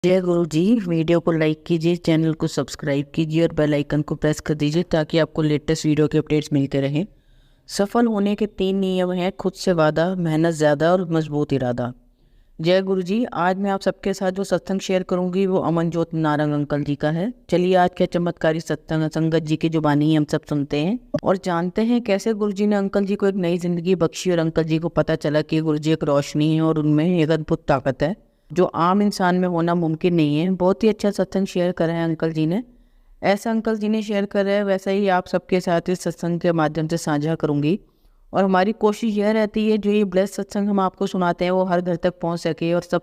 जय गुरु जी। वीडियो को लाइक कीजिए, चैनल को सब्सक्राइब कीजिए और बेल आइकन को प्रेस कर दीजिए ताकि आपको लेटेस्ट वीडियो के अपडेट्स मिलते रहें। सफल होने के 3 नियम हैं: खुद से वादा, मेहनत ज़्यादा और मजबूत इरादा। जय गुरु जी। आज मैं आप सबके साथ जो सत्संग शेयर करूंगी वो अमनजोत नारंग अंकल जी का है। चलिए आज के चमत्कारी सत्संग संगत जी की जुबानी हम सब सुनते हैं और जानते हैं कैसे गुरु जी ने अंकल जी को एक नई जिंदगी बख्शी और अंकल जी को पता चला कि गुरु जी एक रोशनी है और उनमें एक अद्भुत ताकत है जो आम इंसान में होना मुमकिन नहीं है। बहुत ही अच्छा सत्संग शेयर करा है अंकल जी ने। ऐसा अंकल जी ने शेयर करा है वैसा ही आप सबके साथ इस सत्संग के माध्यम से साझा करूंगी। और हमारी कोशिश यह रहती है जो ये ब्लेस सत्संग हम आपको सुनाते हैं वो हर घर तक पहुंच सके और सब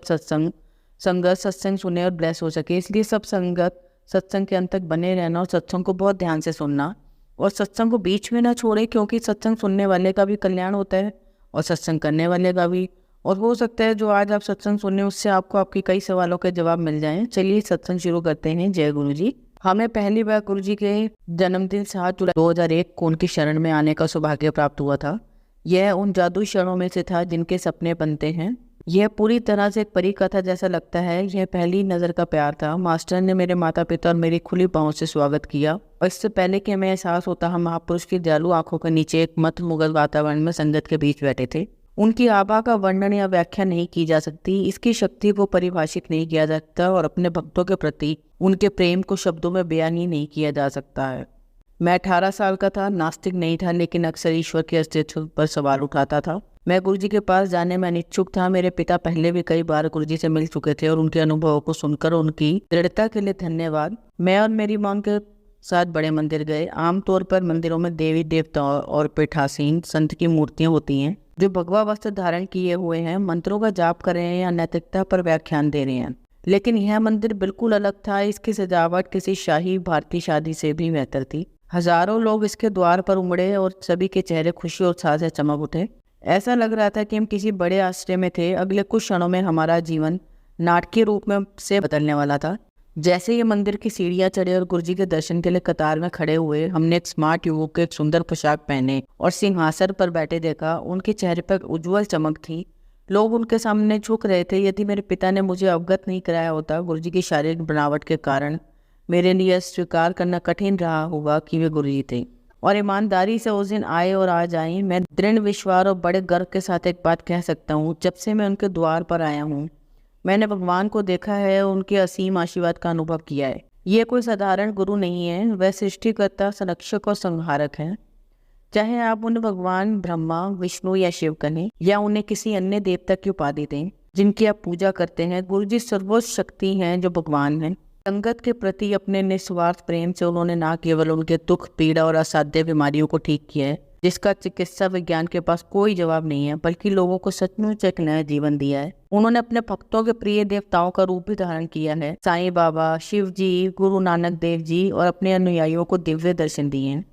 संगत सत्संग सुने और ब्लेस हो सके। इसलिए सब संगत सत्संग के अंत तक बने रहना और सत्संग को बहुत ध्यान से सुनना और सत्संग को बीच में ना छोड़े, क्योंकि सत्संग सुनने वाले का भी कल्याण होता है और सत्संग करने वाले का भी। और हो सकता है जो आज आप सत्संग सुने उससे आपको आपके कई सवालों के जवाब मिल जाएं। चलिए सत्संग शुरू करते हैं। जय गुरु जी। हमें पहली बार गुरु जी के जन्मदिन 7 जुलाई 2001 को उनकी शरण में आने का सौभाग्य प्राप्त हुआ था। यह उन जादुई क्षणों में से था जिनके सपने बनते हैं। यह पूरी तरह से एक परी कथा जैसा लगता है। यह पहली नज़र का प्यार था। मास्टर ने मेरे माता पिता और मेरी खुली बाहों से स्वागत किया और इससे पहले कि हमें एहसास होता हम महापुरुष की दयालु आंखों के नीचे एक मत मुगल वातावरण में संगत के बीच बैठे थे। उनकी आभा का वर्णन या व्याख्या नहीं की जा सकती, इसकी शक्ति को परिभाषित नहीं किया जा सकता और अपने भक्तों के प्रति उनके प्रेम को शब्दों में बयान ही नहीं किया जा सकता है। मैं 18 साल का था, नास्तिक नहीं था, लेकिन अक्सर ईश्वर के अस्तित्व पर सवाल उठाता था। मैं गुरुजी के पास जाने में अनिच्छुक था। मेरे पिता पहले भी कई बार गुरुजी से मिल चुके थे और उनके अनुभवों को सुनकर उनकी दृढ़ता के लिए धन्यवाद। मैं और मेरी मां के साथ बड़े मंदिर गए। आमतौर पर मंदिरों में देवी देवताओं और पीठासीन संत की मूर्तियां होती हैं जो भगवा वस्त्र धारण किए हुए हैं, मंत्रों का जाप कर रहे हैं या नैतिकता पर व्याख्यान दे रहे हैं। लेकिन यह मंदिर बिल्कुल अलग था। इसकी सजावट किसी शाही भारतीय शादी से भी बेहतर थी। हजारों लोग इसके द्वार पर उमड़े और सभी के चेहरे खुशी और उत्साह से चमक उठे। ऐसा लग रहा था कि हम किसी बड़े आश्रय में थे। अगले कुछ क्षणों में हमारा जीवन नाटकीय रूप में से बदलने वाला था। जैसे ये मंदिर की सीढ़ियां चढ़े और गुरुजी के दर्शन के लिए कतार में खड़े हुए, हमने एक स्मार्ट युवक के एक सुंदर पोशाक पहने और सिंहासन पर बैठे देखा। उनके चेहरे पर उज्जवल चमक थी। लोग उनके सामने झुक रहे थे। यदि मेरे पिता ने मुझे अवगत नहीं कराया होता गुरुजी की शारीरिक बनावट के कारण, मेरे लिए स्वीकार करना कठिन रहा होगा कि वे गुरुजी थे। और ईमानदारी से उस दिन आए और आज आए, मैं दृढ़ विश्वास और बड़े गर्व के साथ एक बात कह सकता हूँ, जब से मैं उनके द्वार पर आया हूँ मैंने भगवान को देखा है और उनके असीम आशीर्वाद का अनुभव किया है। ये कोई साधारण गुरु नहीं है, वह सृष्टिकर्ता, संरक्षक और संहारक हैं। चाहे आप उन्हें भगवान ब्रह्मा, विष्णु या शिव कहें या उन्हें किसी अन्य देवता की उपाधि दें जिनकी आप पूजा करते हैं, गुरुजी सर्वोच्च शक्ति हैं जो भगवान हैं। संगत के प्रति अपने निस्वार्थ प्रेम से उन्होंने न केवल उनके दुख, पीड़ा और असाध्य बीमारियों को ठीक किया है जिसका चिकित्सा विज्ञान के पास कोई जवाब नहीं है, बल्कि लोगों को सचमुच एक नया जीवन दिया है। उन्होंने अपने भक्तों के प्रिय देवताओं का रूप भी धारण किया है। साईं बाबा, शिव जी, गुरु नानक देव जी और अपने अनुयायियों को दिव्य दर्शन दिए हैं।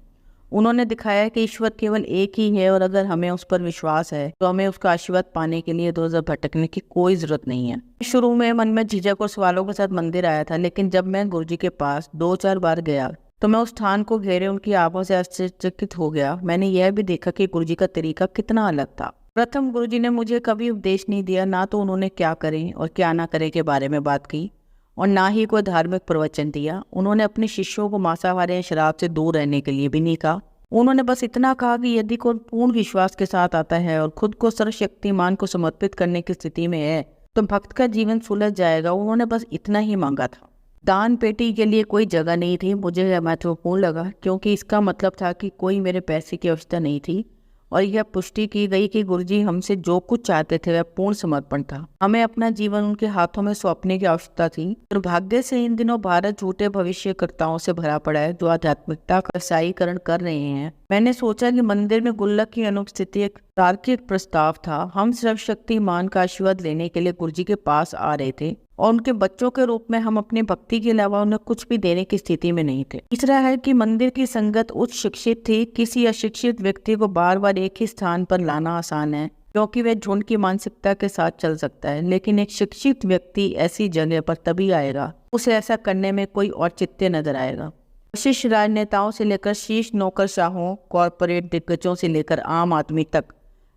उन्होंने दिखाया कि ईश्वर केवल एक ही है और अगर हमें उस पर विश्वास है तो हमें उसका आशीर्वाद पाने के लिए इधर-उधर भटकने की कोई जरूरत नहीं है। शुरू में मन में झिझक और सवालों के साथ मंदिर आया था, लेकिन जब मैं गुरुजी के पास 2-4 बार गया तो मैं उस स्थान को घेरे उनकी आंखों से आश्चर्यचकित हो गया। मैंने यह भी देखा कि गुरुजी का तरीका कितना अलग था। प्रथम गुरुजी ने मुझे कभी उपदेश नहीं दिया, ना तो उन्होंने क्या करें और क्या ना करें के बारे में बात की और ना ही कोई धार्मिक प्रवचन दिया। उन्होंने अपने शिष्यों को मांसाहार या शराब से दूर रहने के लिए भी नहीं कहा। उन्होंने बस इतना कहा कि यदि कोई पूर्ण विश्वास के साथ आता है और खुद को सर्वशक्तिमान को समर्पित करने की स्थिति में है तो भक्त का जीवन सुलझ जाएगा। उन्होंने बस इतना ही मांगा था। दान पेटी के लिए कोई जगह नहीं थी। मुझे यह महत्वपूर्ण लगा क्योंकि इसका मतलब था कि कोई मेरे पैसे की आवश्यकता नहीं थी और यह पुष्टि की गई कि गुरुजी हमसे जो कुछ चाहते थे वह पूर्ण समर्पण था। हमें अपना जीवन उनके हाथों में सौंपने की आवश्यकता थी। दुर्भाग्य से इन दिनों भारत झूठे भविष्यकर्ताओं से भरा पड़ा है जो आध्यात्मिकता का ईसाईकरण कर रहे हैं। मैंने सोचा कि मंदिर में गुल्लक की अनुपस्थिति एक तार्किक प्रस्ताव था। हम सर्वशक्तिमान का आशीर्वाद लेने के लिए गुरुजी के पास आ रहे थे और उनके बच्चों के रूप में हम अपनी भक्ति के अलावा उन्हें कुछ भी देने की स्थिति में नहीं थे। तीसरा है कि मंदिर की संगत उच्च शिक्षित थी। किसी अशिक्षित व्यक्ति को बार बार एक ही स्थान पर लाना आसान है क्योंकि वह झुंड की मानसिकता के साथ चल सकता है, लेकिन एक शिक्षित व्यक्ति ऐसी जगह पर तभी आएगा उसे ऐसा करने में कोई औचित्य नजर आएगा। विशिष्ट राजनेताओं से लेकर शीर्ष नौकरशाहों, कॉरपोरेट दिग्गजों से लेकर आम आदमी तक,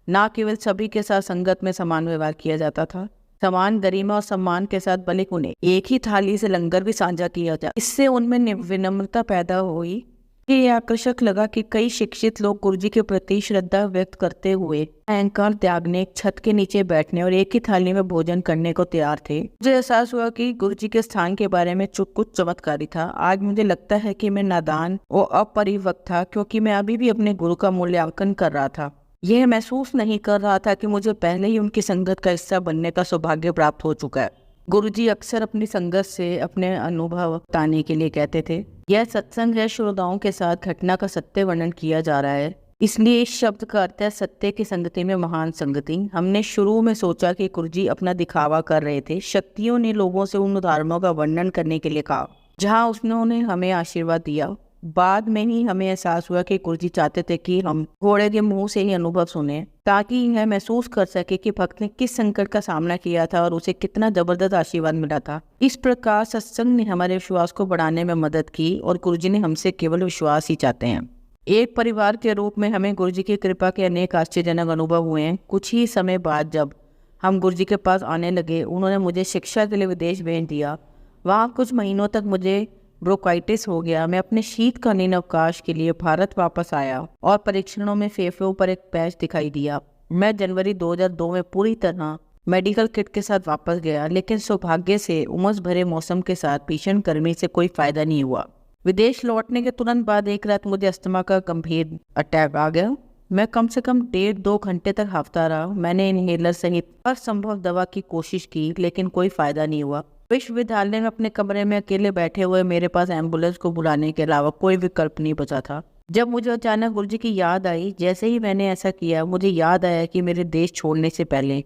न केवल सभी के साथ संगत में समान व्यवहार किया जाता था समान गरिमा और सम्मान के साथ भले उन्हें एक ही थाली से लंगर भी साझा किया जाए। इससे उनमें विनम्रता पैदा हुई। ये आकर्षक लगा कि कई शिक्षित लोग गुरुजी के प्रति श्रद्धा व्यक्त करते हुए अहंकार त्यागने, छत के नीचे बैठने और एक ही थाली में भोजन करने को तैयार थे। मुझे एहसास हुआ कि गुरुजी के स्थान के बारे में कुछ चमत्कारी था। आज मुझे लगता है कि मैं नादान और अपरिपक्व था, क्योंकि मैं अभी भी अपने गुरु का मूल्यांकन कर रहा था। यह महसूस नहीं कर रहा था कि मुझे पहले ही उनकी संगत का हिस्सा बनने का सौभाग्य प्राप्त हो चुका है। गुरुजी अक्सर अपनी संगत से अपने अनुभव बताने के लिए कहते थे, यह सत्संग है, श्रोताओं के साथ घटना का सत्य वर्णन किया जा रहा है, इसलिए इस शब्द का अर्थ है सत्य की संगति में महान संगति। हमने शुरू में सोचा कि गुरुजी अपना दिखावा कर रहे थे। शक्तियों ने लोगों से उन उदाहरणों का वर्णन करने के लिए कहा जहाँ उन्होंने हमें आशीर्वाद दिया। बाद में ही हमें एहसास हुआ कि गुरुजी चाहते थे कि हम घोड़े के मुंह से ही अनुभव सुने, ताकि यह महसूस कर सके कि भक्त ने किस संकट का सामना किया था और उसे कितना जबरदस्त आशीर्वाद मिला था। इस प्रकार सत्संग ने हमारे विश्वास को बढ़ाने में मदद की और गुरुजी ने हमसे केवल विश्वास ही चाहते हैं। एक परिवार के रूप में हमें गुरुजी की कृपा के अनेक आश्चर्यजनक अनुभव हुए हैं। कुछ ही समय बाद जब हम गुरुजी के पास आने लगे, उन्होंने मुझे शिक्षा के लिए विदेश भेज दिया। वहाँ कुछ महीनों तक मुझे ब्रोंकाइटिस हो गया। मैं अपने शीतकालीन अवकाश के लिए भारत वापस आया और परीक्षणों में फेफड़ों पर एक पैच दिखाई दिया। मैं जनवरी 2002 में पूरी तरह मेडिकल किट के साथ वापस गया, लेकिन सौभाग्य से उमस भरे मौसम के साथ भीषण गर्मी से कोई फायदा नहीं हुआ। विदेश लौटने के तुरंत बाद एक रात मुझे अस्थमा का गंभीर अटैक आ गया। मैं कम से कम 1.5-2 घंटे तक हांफता रहा। मैंने इनहेलर सहित हर संभव दवा की कोशिश की, लेकिन कोई फायदा नहीं हुआ। विश्वविद्यालय में अपने कमरे में अकेले बैठे हुए मेरे पास एम्बुलेंस को बुलाने के अलावा कोई विकल्प नहीं बचा था। जब मुझे अचानक गुरुजी की याद आई, जैसे ही मैंने ऐसा किया, मुझे याद आया कि मेरे देश छोड़ने से पहले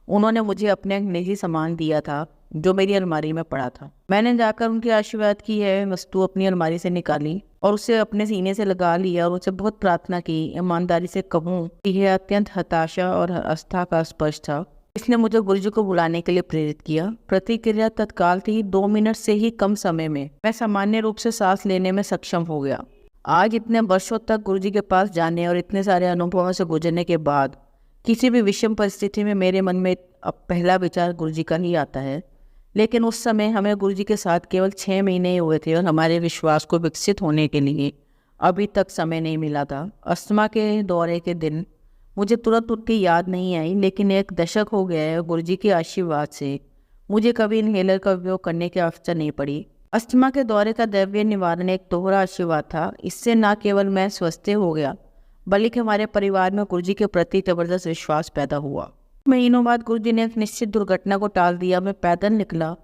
उन्होंने मुझे अपने एक निजी सामान दिया था जो मेरी अलमारी में पड़ा था। मैंने जाकर उनके आशीर्वाद की यह वस्तु अपनी अलमारी से निकाली और उसे अपने सीने से लगा लिया और उसे बहुत प्रार्थना की। ईमानदारी से कहूँ कि यह अत्यंत हताशा और आस्था का स्पर्श था। इसने मुझे गुरुजी को बुलाने के लिए प्रेरित किया। प्रतिक्रिया तत्काल थी। 2 मिनट से ही कम समय में मैं सामान्य रूप से सांस लेने में सक्षम हो गया। आज इतने वर्षों तक गुरुजी के पास जाने और इतने सारे अनुभवों से गुजरने के बाद किसी भी विषम परिस्थिति में मेरे मन में अब पहला विचार गुरुजी का ही आता है। लेकिन उस समय हमें गुरुजी के साथ केवल 6 महीने ही हुए थे और हमारे विश्वास को विकसित होने के लिए अभी तक समय नहीं मिला था। अस्थमा के दौरे के दिन मुझे तुरंत उनकी याद नहीं आई, लेकिन 1 दशक हो गया है गुरुजी के आशीर्वाद से मुझे कभी इनहेलर का उपयोग करने की आवश्यकता नहीं पड़ी। अस्थमा के दौरे का दैवीय निवारण एक दोहरा आशीर्वाद था। इससे न केवल मैं स्वस्थ हो गया, बल्कि हमारे परिवार में गुरुजी के प्रति जबरदस्त विश्वास पैदा हुआ। महीनों बाद गुरुजी ने एक निश्चित दुर्घटना को टाल दिया। मैं पैदल निकला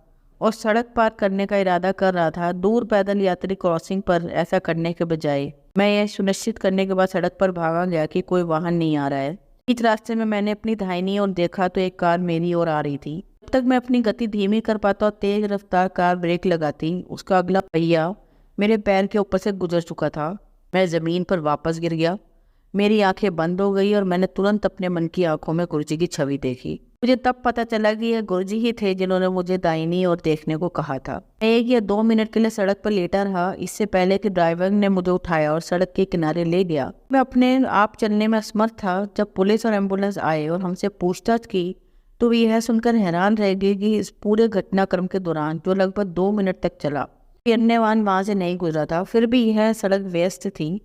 और सड़क पार करने का इरादा कर रहा था। दूर पैदल यात्री क्रॉसिंग पर ऐसा करने के बजाय मैं यह सुनिश्चित करने के बाद सड़क पर भागा गया कि कोई वाहन नहीं आ रहा है। इस रास्ते में मैंने अपनी दाहिनी ओर देखा तो एक कार मेरी ओर आ रही थी। जब तक मैं अपनी गति धीमी कर पाता और तेज रफ्तार कार ब्रेक लगाती, उसका अगला पहिया मेरे पैर के ऊपर से गुजर चुका था। मैं जमीन पर वापस गिर गया। मेरी आंखें बंद हो गई और मैंने तुरंत अपने मन की आंखों में गुरुजी की छवि देखी। मुझे तब पता चला कि यह गुरुजी ही थे जिन्होंने मुझे दाहिनी ओर देखने को कहा था। मैं 1 या 2 मिनट के लिए सड़क पर लेटा रहा, इससे पहले कि ड्राइवर ने मुझे उठाया और सड़क के किनारे ले गया। मैं अपने आप चलने में असमर्थ था। जब पुलिस और एम्बुलेंस आए और हमसे पूछताछ की तो यह सुनकर हैरान रह गई कि इस पूरे घटनाक्रम के दौरान, जो लगभग 2 मिनट तक चला, अन्य वाहन वहां से नहीं गुजरा था। फिर भी यह सड़क व्यस्त थी,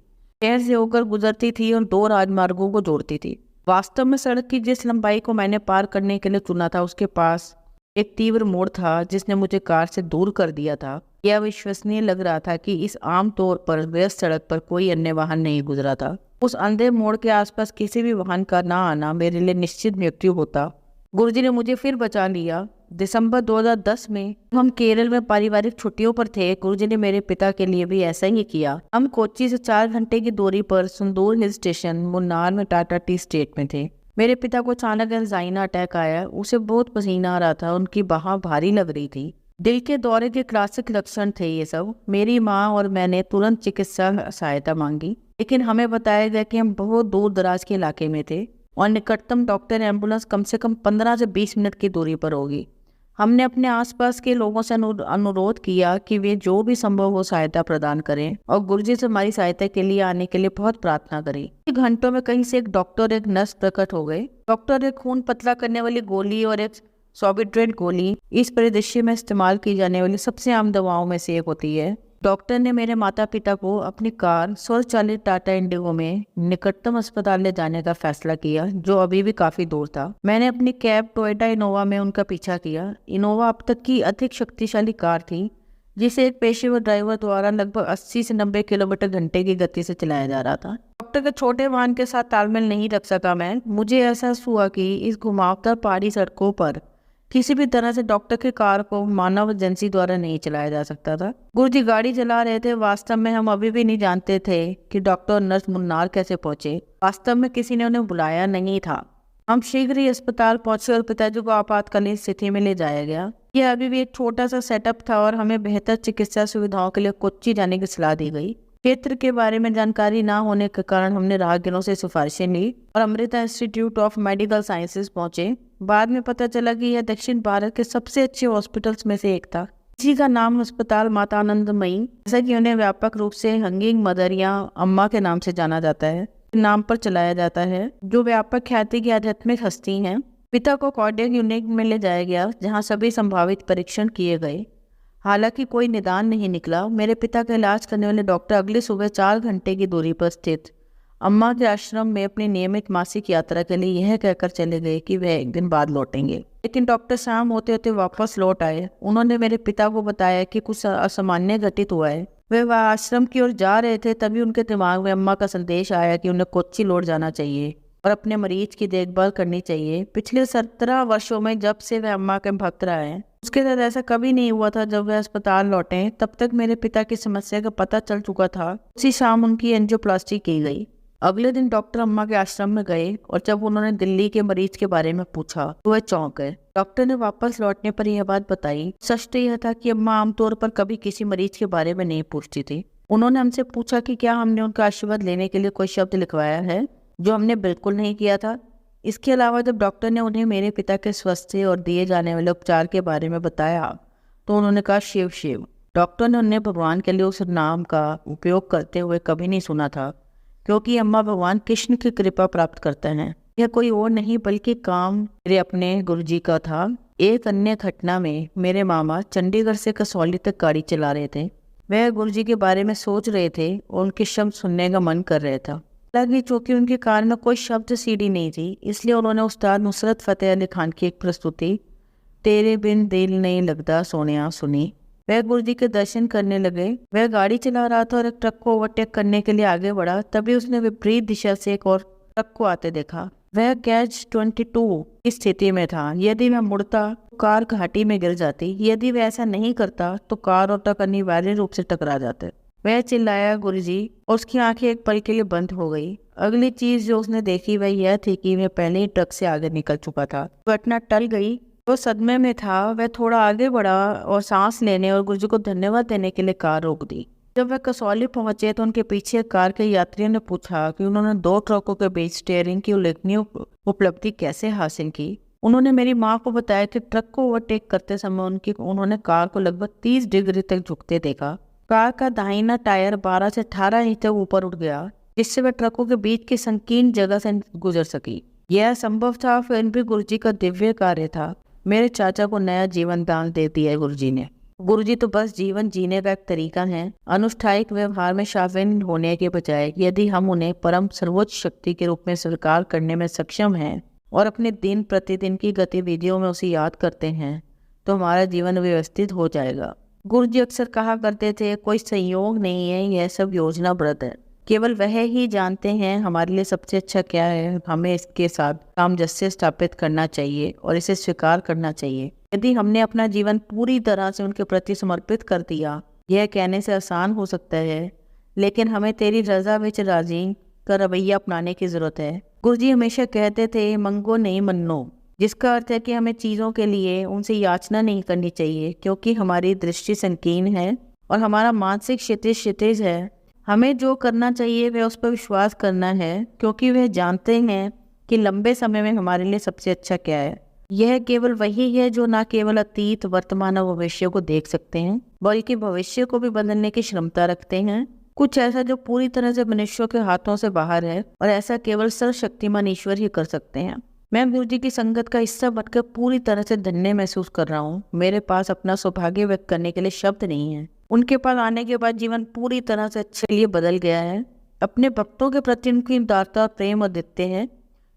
शहर से होकर गुजरती थी और 2 राजमार्गों को जोड़ती थी। वास्तव में सड़क की जिस लंबाई को मैंने पार करने के लिए चुना था, उसके पास एक तीव्र मोड़ था जिसने मुझे कार से दूर कर दिया था। यह अविश्वसनीय लग रहा था कि इस आम तौर पर व्यस्त सड़क पर कोई अन्य वाहन नहीं गुजरा था। उस अंधे मोड़ के आसपास किसी भी वाहन का ना आना मेरे लिए निश्चित मृत्यु होता। गुरुजी ने मुझे फिर बचा लिया। दिसंबर 2010 में हम केरल में पारिवारिक छुट्टियों पर थे। गुरुजी ने मेरे पिता के लिए भी ऐसा ही किया। हम कोच्चि से 4 घंटे की दूरी पर सुंदूर हिल स्टेशन मुन्नार में टाटा टी स्टेट में थे। मेरे पिता को अचानक एंजाइना अटैक आया। उसे बहुत पसीना आ रहा था, उनकी बाह भारी लग रही थी। दिल के दौरे के क्लासिक लक्षण थे ये सब। मेरी माँ और मैंने तुरंत चिकित्सा सहायता मांगी, लेकिन हमें बताया गया कि हम बहुत दूर दराज के इलाके में थे और निकटतम डॉक्टर एम्बुलेंस कम से कम 15 से 20 मिनट की दूरी पर होगी। हमने अपने आसपास के लोगों से अनुरोध किया कि वे जो भी संभव हो सहायता प्रदान करें और गुरुजी से हमारी सहायता के लिए आने के लिए बहुत प्रार्थना करें। घंटों में कहीं से एक डॉक्टर और एक नर्स प्रकट हो गए। डॉक्टर एक खून पतला करने वाली गोली और एक सॉर्बिट्रेट गोली इस परिदृश्य में इस्तेमाल की जाने वाली सबसे आम दवाओं में से एक होती है। डॉक्टर ने मेरे माता पिता को अपनी कार स्वचालित टाटा इंडिगो में निकटतम अस्पताल ले जाने का फैसला किया, जो अभी भी काफी दूर था। मैंने अपनी कैब टोयोटा इनोवा में उनका पीछा किया। इनोवा अब तक की अधिक शक्तिशाली कार थी, जिसे एक पेशेवर ड्राइवर द्वारा लगभग 80 से 90 किलोमीटर घंटे की गति से चलाया जा रहा था। डॉक्टर के छोटे वाहन के साथ तालमेल नहीं रख सका मैं। मुझे एहसास हुआ कि इस घुमावदार पहाड़ी सड़कों पर किसी भी तरह से डॉक्टर की कार को मानव एजेंसी द्वारा नहीं चलाया जा सकता था। गुरुजी गाड़ी चला रहे थे। वास्तव में हम अभी भी नहीं जानते थे कि डॉक्टर और नर्स मुन्नार कैसे पहुंचे। वास्तव में किसी ने उन्हें बुलाया नहीं था। हम शीघ्र ही अस्पताल पहुंचे और पिताजी को आपातकालीन स्थिति में ले जाया गया। यह अभी भी एक छोटा सा सेटअप था और हमें बेहतर चिकित्सा सुविधाओं के लिए कोच्चि जाने की सलाह दी गई। क्षेत्र के बारे में जानकारी ना होने के कारण हमने राहगीरों से सिफारिशें ली और Amrita institute of medical sciences पहुंचे। बाद में पता चला कि यह दक्षिण भारत के सबसे अच्छे हॉस्पिटल्स में से एक था। इसी का नाम अस्पताल माता आनंदमयी, जैसा कि उन्हें व्यापक रूप से हंगिंग मदर या अम्मा के नाम से जाना जाता है, नाम पर चलाया जाता है, जो व्यापक ख्याति की आध्यात्मिक हस्ती हैं। पिता को कार्डियक यूनिट में ले जाया गया, जहां सभी संभावित परीक्षण किए गए। हालांकि कोई निदान नहीं निकला। मेरे पिता का इलाज करने वाले डॉक्टर अगले सुबह 4 घंटे की दूरी पर स्थित अम्मा के आश्रम में अपनी नियमित मासिक यात्रा के लिए यह कहकर चले गए कि वह एक दिन बाद लौटेंगे। लेकिन डॉक्टर शाम होते होते वापस लौट आए। उन्होंने मेरे पिता को बताया कि कुछ असामान्य घटित हुआ है। वह आश्रम की ओर जा रहे थे, तभी उनके दिमाग में अम्मा का संदेश आया कि उन्हें कोच्चि लौट जाना चाहिए और अपने मरीज की देखभाल करनी चाहिए। पिछले 17 वर्षों में जब से वह अम्मा के भक्त रहे हैं, उसके साथ ऐसा कभी नहीं हुआ था। जब वह अस्पताल लौटे तब तक मेरे पिता की समस्या का पता चल चुका था। उसी शाम उनकी एंजियोप्लास्टी की गई। अगले दिन डॉक्टर अम्मा के आश्रम में गए और जब उन्होंने दिल्ली के मरीज के बारे में पूछा तो वह चौंक गए। डॉक्टर ने वापस लौटने पर यह बात बताई। सच तो यह था कि अम्मा आमतौर पर कभी किसी मरीज के बारे में नहीं पूछती थी। उन्होंने हमसे पूछा कि क्या हमने उनका आशीर्वाद लेने के लिए कोई शब्द लिखवाया है, जो हमने बिल्कुल नहीं किया था। इसके अलावा जब डॉक्टर ने उन्हें मेरे पिता के स्वास्थ्य और दिए जाने वाले उपचार के बारे में बताया तो उन्होंने कहा, शिव शिव। डॉक्टर ने उन्हें भगवान के लिए उस नाम का उपयोग करते हुए कभी नहीं सुना था, क्योंकि अम्मा भगवान कृष्ण की कृपा प्राप्त करते हैं। यह कोई और नहीं बल्कि काम मेरे अपने गुरुजी का था। एक अन्य घटना में मेरे मामा चंडीगढ़ से कसौली तक गाड़ी चला रहे थे। वह गुरुजी के बारे में सोच रहे थे और उनके शब्द सुनने का मन कर रहा था। हालांकि चूंकि उनके कान में कोई शब्द सीढ़ी नहीं थी, इसलिए उन्होंने उस्ताद नुसरत फतेह अली खान की एक प्रस्तुति तेरे बिन दिल नहीं लगता सोनिया सुनी। वह गुरुजी के दर्शन करने लगे। वह गाड़ी चला रहा था और एक ट्रक को ओवरटेक करने के लिए आगे बढ़ा। तभी उसने विपरीत दिशा से एक और ट्रक को आते देखा। वह कैच 22 की स्थिति में था। यदि वह मुड़ता तो कार घाटी में गिर जाती। यदि वह ऐसा नहीं करता तो कार और ट्रक अनिवार्य रूप से टकरा जाते। वह चिल्लाया गुरुजी और उसकी आंखें एक पल के लिए बंद हो गई। अगली चीज जो उसने देखी वह यह थी कि वह पहले ही ट्रक से आगे निकल चुका था। घटना टल गई। वो सदमे में था। वह थोड़ा आगे बढ़ा और सांस लेने और गुरुजी को धन्यवाद देने के लिए कार रोक दी। जब वह कसौली पहुंचे तो उनके पीछे कार के यात्रियों ने पूछा कि उन्होंने 2 ट्रकों के बीच स्टीयरिंग की उल्लेखनीय उपलब्धि कैसे हासिल की। उन्होंने मेरी माँ को बताया कि ट्रक को ओवरटेक करते समय उन्होंने कार को लगभग 30 डिग्री तक झुकते देखा। कार का दाहिना टायर 12 से 18 इंच तक ऊपर उठ गया, जिससे वह ट्रकों के बीच की संकीर्ण जगह से गुजर सकी। यह संभव था, फिर भी गुरुजी का दिव्य कार्य था। मेरे चाचा को नया जीवन दान दे दिया गुरुजी ने। गुरुजी तो बस जीवन जीने का एक तरीका है। अनुष्ठायिक व्यवहार में शामिल होने के बजाय यदि हम उन्हें परम सर्वोच्च शक्ति के रूप में स्वीकार करने में सक्षम हैं और अपने दिन प्रतिदिन की गतिविधियों में उसे याद करते हैं, तो हमारा जीवन व्यवस्थित हो जाएगा। गुरुजी अक्सर कहा करते थे, कोई संयोग नहीं है, यह सब योजनाबद्ध है। केवल वह ही जानते हैं हमारे लिए सबसे अच्छा क्या है। हमें इसके साथ सामंजस्य स्थापित करना चाहिए और इसे स्वीकार करना चाहिए। यदि हमने अपना जीवन पूरी तरह से उनके प्रति समर्पित कर दिया, यह कहने से आसान हो सकता है, लेकिन हमें तेरी रजा विच राजी का रवैया अपनाने की जरूरत है। गुरुजी हमेशा कहते थे, मंगो नहीं मन्नो, जिसका अर्थ है कि हमें चीज़ों के लिए उनसे याचना नहीं करनी चाहिए, क्योंकि हमारी दृष्टि संकीर्ण है और हमारा मानसिक क्षितिज है। हमें जो करना चाहिए वह उस पर विश्वास करना है, क्योंकि वह जानते हैं कि लंबे समय में हमारे लिए सबसे अच्छा क्या है। यह केवल वही है जो न केवल अतीत, वर्तमान और भविष्य को देख सकते हैं, बल्कि भविष्य को भी बदलने की क्षमता रखते हैं। कुछ ऐसा जो पूरी तरह से मनुष्यों के हाथों से बाहर है, और ऐसा केवल सर्वशक्तिमान ईश्वर ही कर सकते हैं। मैं गुरु जी की संगत का हिस्सा बनकर पूरी तरह से धन्य महसूस कर रहा हूँ। मेरे पास अपना सौभाग्य व्यक्त करने के लिए शब्द नहीं है। उनके पास आने के बाद जीवन पूरी तरह से अच्छे लिए बदल गया है। अपने भक्तों के प्रति उनकी उदारता, प्रेम और देते हैं।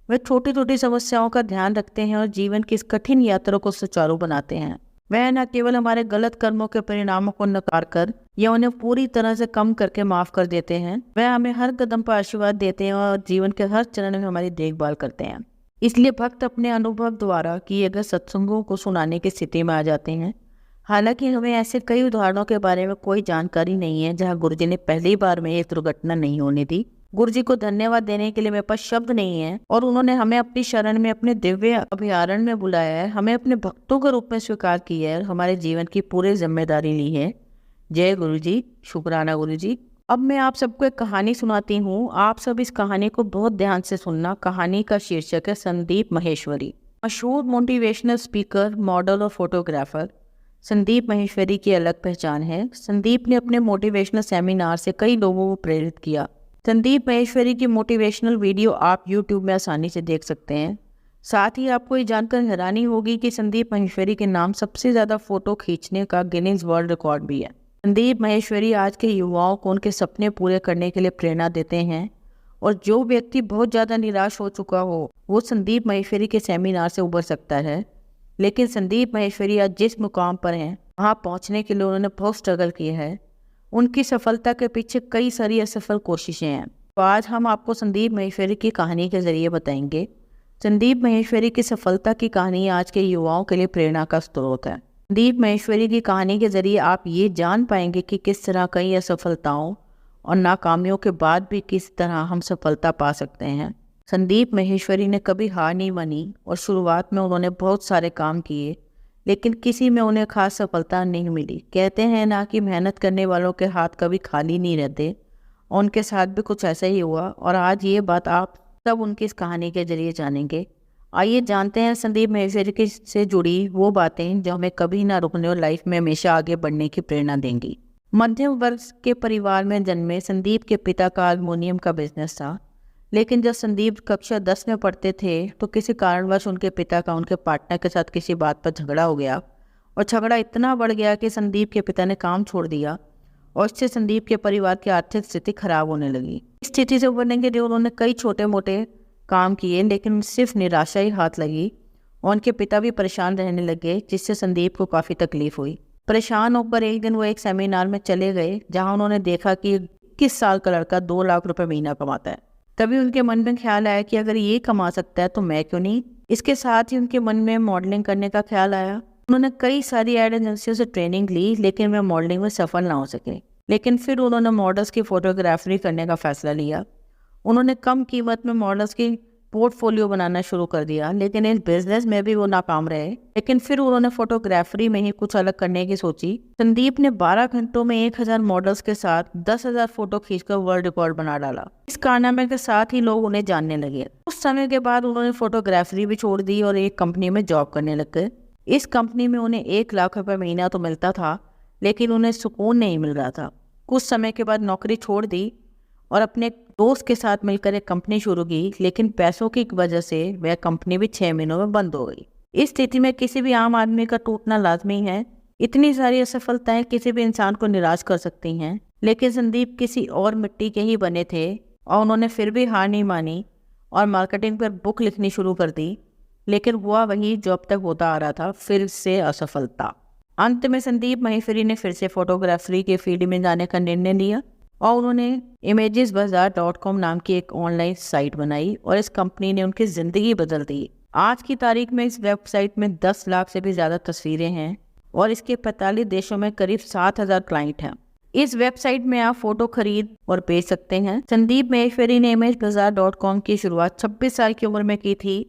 वे छोटी छोटी समस्याओं का ध्यान रखते हैं और जीवन की इस कठिन यात्रा को सुचारू बनाते हैं। वह न केवल हमारे गलत कर्मों के परिणामों को नकार कर या उन्हें पूरी तरह से कम करके माफ कर देते हैं, वह हमें हर कदम पर आशीर्वाद देते हैं और जीवन के हर चरण में हमारी देखभाल करते हैं। इसलिए भक्त अपने अनुभव द्वारा किए गए सत्संगों को सुनाने की स्थिति में आ जाते हैं। हालांकि हमें ऐसे कई उदाहरणों के बारे में कोई जानकारी नहीं है जहां गुरुजी ने पहली बार में एक दुर्घटना नहीं होने दी। गुरुजी को धन्यवाद देने के लिए मेरे पास शब्द नहीं है और उन्होंने हमें अपनी शरण में, अपने दिव्य अभयारण्य में बुलाया है, हमें अपने भक्तों के रूप में स्वीकार किया है और हमारे जीवन की पूरी जिम्मेदारी ली है। जय गुरुजी, शुक्राना गुरुजी। अब मैं आप सबको एक कहानी सुनाती हूँ। आप सब इस कहानी को बहुत ध्यान से सुनना। कहानी का शीर्षक है संदीप माहेश्वरी। मशहूर मोटिवेशनल स्पीकर, मॉडल और फोटोग्राफर संदीप माहेश्वरी की अलग पहचान है। संदीप ने अपने मोटिवेशनल सेमिनार से कई लोगों को प्रेरित किया। संदीप माहेश्वरी की मोटिवेशनल वीडियो आप YouTube में आसानी से देख सकते हैं। साथ ही आपको ये जानकर हैरानी होगी कि संदीप माहेश्वरी के नाम सबसे ज़्यादा फोटो खींचने का गिनीज वर्ल्ड रिकॉर्ड भी है। संदीप माहेश्वरी आज के युवाओं को उनके सपने पूरे करने के लिए प्रेरणा देते हैं और जो व्यक्ति बहुत ज़्यादा निराश हो चुका हो वो संदीप माहेश्वरी के सेमिनार से उबर सकता है। लेकिन संदीप माहेश्वरी आज जिस मुकाम पर हैं वहाँ पहुँचने के लिए उन्होंने बहुत स्ट्रगल किया है। उनकी सफलता के पीछे कई सारी असफल कोशिशें हैं। तो आज हम आपको संदीप माहेश्वरी की कहानी के जरिए बताएंगे। संदीप माहेश्वरी की सफलता की कहानी आज के युवाओं के लिए प्रेरणा का स्रोत है। संदीप माहेश्वरी की कहानी के जरिए आप ये जान पाएंगे कि किस तरह कई असफलताओं और नाकामियों के बाद भी किस तरह हम सफलता पा सकते हैं। संदीप माहेश्वरी ने कभी हार नहीं मानी और शुरुआत में उन्होंने बहुत सारे काम किए लेकिन किसी में उन्हें खास सफलता नहीं मिली। कहते हैं ना कि मेहनत करने वालों के हाथ कभी खाली नहीं रहते, और उनके साथ भी कुछ ऐसा ही हुआ और आज ये बात आप सब उनकी इस कहानी के जरिए जानेंगे। आइए जानते हैं संदीप माहेश्वरी से जुड़ी वो बातें जो हमें कभी ना रुकने और लाइफ में हमेशा आगे बढ़ने की प्रेरणा देंगी। मध्यम वर्ग के परिवार में जन्मे संदीप के पिता का हारमोनियम का बिजनेस था, लेकिन जब संदीप कक्षा 10 में पढ़ते थे तो किसी कारणवश उनके पिता का उनके पार्टनर के साथ किसी बात पर झगड़ा हो गया और झगड़ा इतना बढ़ गया कि संदीप के पिता ने काम छोड़ दिया और इससे संदीप के परिवार की आर्थिक स्थिति खराब होने लगी। इस स्थिति से उबरने के लिए उन्होंने कई छोटे मोटे काम किए लेकिन सिर्फ निराशा ही हाथ लगी और उनके पिता भी परेशान रहने लगे, जिससे संदीप को काफ़ी तकलीफ हुई। परेशान होकर एक दिन वो एक सेमिनार में चले गए जहाँ उन्होंने देखा कि 21 साल का लड़का 2 लाख रुपये महीना कमाता है। तभी उनके मन में ख्याल आया कि अगर ये कमा सकता है तो मैं क्यों नहीं। इसके साथ ही उनके मन में मॉडलिंग करने का ख्याल आया। उन्होंने कई सारी एड एजेंसियों से ट्रेनिंग ली लेकिन वे मॉडलिंग में सफल ना हो सके। लेकिन फिर उन्होंने मॉडल्स की फोटोग्राफी करने का फैसला लिया। उन्होंने कम कीमत में मॉडल्स की पोर्टफोलियो बनाना शुरू कर दिया, लेकिन इस बिजनेस में भी वो नाकाम रहे। लेकिन फिर उन्होंने फोटोग्राफी में ही कुछ अलग करने की सोची। संदीप ने 12 घंटों में 1000 मॉडल्स के साथ 10,000 फोटो खींचकर वर्ल्ड रिकॉर्ड बना डाला। इस कारनामे के साथ ही लोग उन्हें जानने लगे। उस समय के बाद उन्होंने फोटोग्राफी भी छोड़ दी और एक कंपनी में जॉब करने लग गए। इस कंपनी में उन्हें 1 लाख रुपये महीना तो मिलता था लेकिन उन्हें सुकून नहीं मिल रहा था। कुछ समय के बाद नौकरी छोड़ दी और अपने दोस्त के साथ मिलकर एक कंपनी शुरू की, लेकिन पैसों की वजह से वह कंपनी भी 6 महीनों में बंद हो गई। इस स्थिति में किसी भी आम आदमी का टूटना लाजमी है। इतनी सारी असफलताएं किसी भी इंसान को निराश कर सकती हैं, लेकिन संदीप किसी और मिट्टी के ही बने थे और उन्होंने फिर भी हार नहीं मानी और मार्केटिंग पर बुक लिखनी शुरू कर दी। लेकिन हुआ वही जो अब तक होता आ रहा था, फिर से असफलता। अंत में संदीप माहेश्वरी ने फिर से फोटोग्राफी के फील्ड में जाने का निर्णय लिया और उन्होंने imagesbazaar.com नाम की एक ऑनलाइन साइट बनाई और इस कंपनी ने उनकी ज़िंदगी बदल दी। आज की तारीख में इस वेबसाइट में 10 लाख से भी ज़्यादा तस्वीरें हैं और इसके 45 देशों में करीब 7,000 क्लाइंट हैं। इस वेबसाइट में आप फोटो खरीद और बेच सकते हैं। संदीप माहेश्वरी ने imagesbazaar.com की शुरुआत 26 साल की उम्र में की थी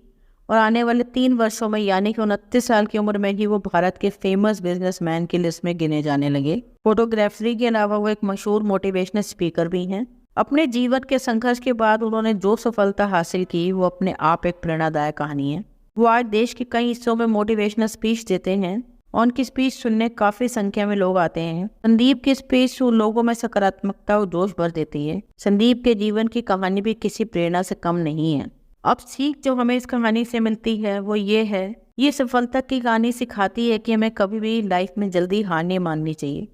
और आने वाले 3 वर्षों में यानी कि 29 साल की उम्र में ही वो भारत के फेमस बिजनेसमैन की लिस्ट में गिने जाने लगे। फोटोग्राफी के अलावा वो एक मशहूर मोटिवेशनल स्पीकर भी हैं। अपने जीवन के संघर्ष के बाद उन्होंने जो सफलता हासिल की वो अपने आप एक प्रेरणादायक कहानी है। वो आज देश के कई हिस्सों में मोटिवेशनल स्पीच देते हैं और उनकी स्पीच सुनने काफी संख्या में लोग आते हैं। संदीप की स्पीच लोगों में सकारात्मकता और जोश भर देती है। संदीप के जीवन की कहानी भी किसी प्रेरणा से कम नहीं है। अब सीख जो हमें इस कहानी से मिलती है वो ये है, ये सफलता की कहानी सिखाती है कि हमें कभी भी लाइफ में जल्दी हार नहीं माननी चाहिए।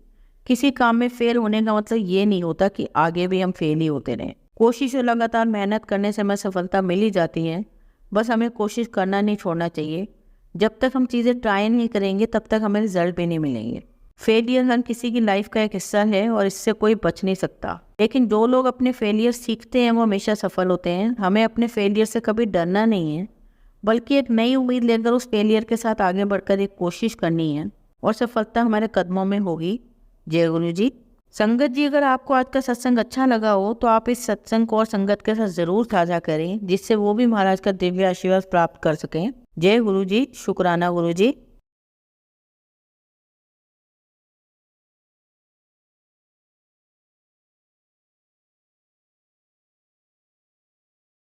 किसी काम में फेल होने का मतलब ये नहीं होता कि आगे भी हम फेल ही होते रहें। कोशिश और लगातार मेहनत करने से हमें सफलता मिल ही जाती है। बस हमें कोशिश करना नहीं छोड़ना चाहिए। जब तक हम चीज़ें ट्राई नहीं करेंगे तब तक हमें रिजल्ट भी नहीं मिलेंगे। फेलियर हर किसी की लाइफ का एक हिस्सा है और इससे कोई बच नहीं सकता। लेकिन जो लोग अपने फेलियर सीखते हैं वो हमेशा सफल होते हैं। हमें अपने फेलियर से कभी डरना नहीं है, बल्कि एक नई उम्मीद लेकर उस फेलियर के साथ आगे बढ़कर एक कोशिश करनी है और सफलता हमारे कदमों में होगी। जय गुरु जी। संगत जी, अगर आपको आज का सत्संग अच्छा लगा हो तो आप इस सत्संग को और संगत के साथ ज़रूर साझा करें, जिससे वो भी महाराज का दिव्य आशीर्वाद प्राप्त कर सकें। जय गुरु जी। शुक्राना गुरु जी।